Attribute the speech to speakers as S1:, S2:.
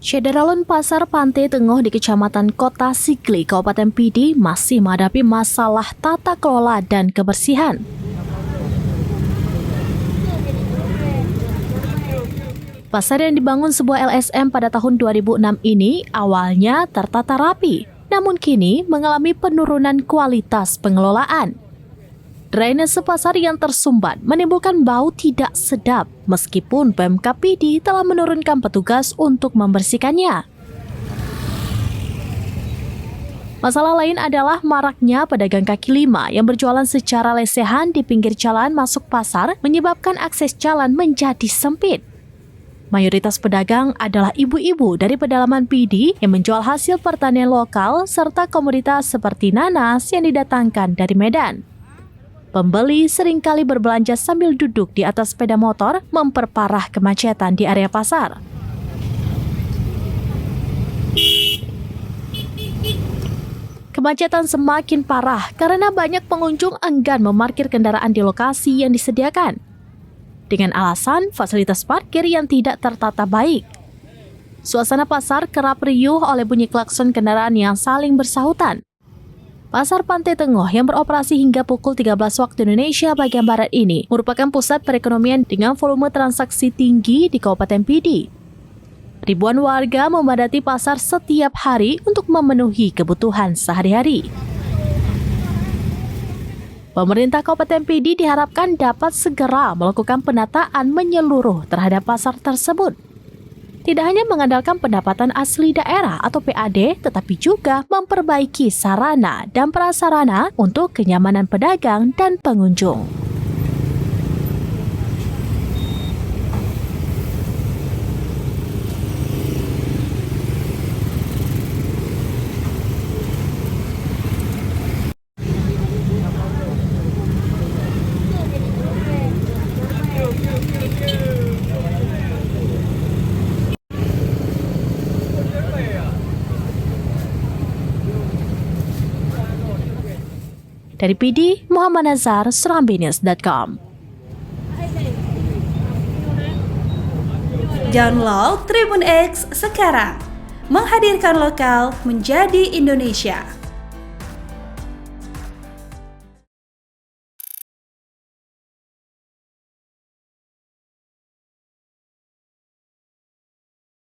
S1: Syederalun Pasar Pantai Tengah di Kecamatan Kota Sigli, Kabupaten Pidi masih menghadapi masalah tata kelola dan kebersihan. Pasar yang dibangun sebuah LSM pada tahun 2006 ini awalnya tertata rapi, namun kini mengalami penurunan kualitas pengelolaan. Drainase pasar yang tersumbat menimbulkan bau tidak sedap meskipun Pemkab Pidi telah menurunkan petugas untuk membersihkannya. Masalah lain adalah maraknya pedagang kaki lima yang berjualan secara lesehan di pinggir jalan masuk pasar menyebabkan akses jalan menjadi sempit. Mayoritas pedagang adalah ibu-ibu dari pedalaman Pidi yang menjual hasil pertanian lokal serta komoditas seperti nanas yang didatangkan dari Medan. Pembeli seringkali berbelanja sambil duduk di atas sepeda motor, memperparah kemacetan di area pasar. Kemacetan semakin parah karena banyak pengunjung enggan memarkir kendaraan di lokasi yang disediakan, dengan alasan fasilitas parkir yang tidak tertata baik. Suasana pasar kerap riuh oleh bunyi klakson kendaraan yang saling bersahutan. Pasar Pantai Tengah yang beroperasi hingga pukul 13 waktu Indonesia bagian Barat ini merupakan pusat perekonomian dengan volume transaksi tinggi di Kabupaten Pidi. Ribuan warga memadati pasar setiap hari untuk memenuhi kebutuhan sehari-hari. Pemerintah Kabupaten Pidi diharapkan dapat segera melakukan penataan menyeluruh terhadap pasar tersebut. Tidak hanya mengandalkan pendapatan asli daerah atau PAD, tetapi juga memperbaiki sarana dan prasarana untuk kenyamanan pedagang dan pengunjung. Dari Pidi, Muhammad Nazar, serambinews.com.
S2: Download Tribun X sekarang, menghadirkan lokal menjadi Indonesia.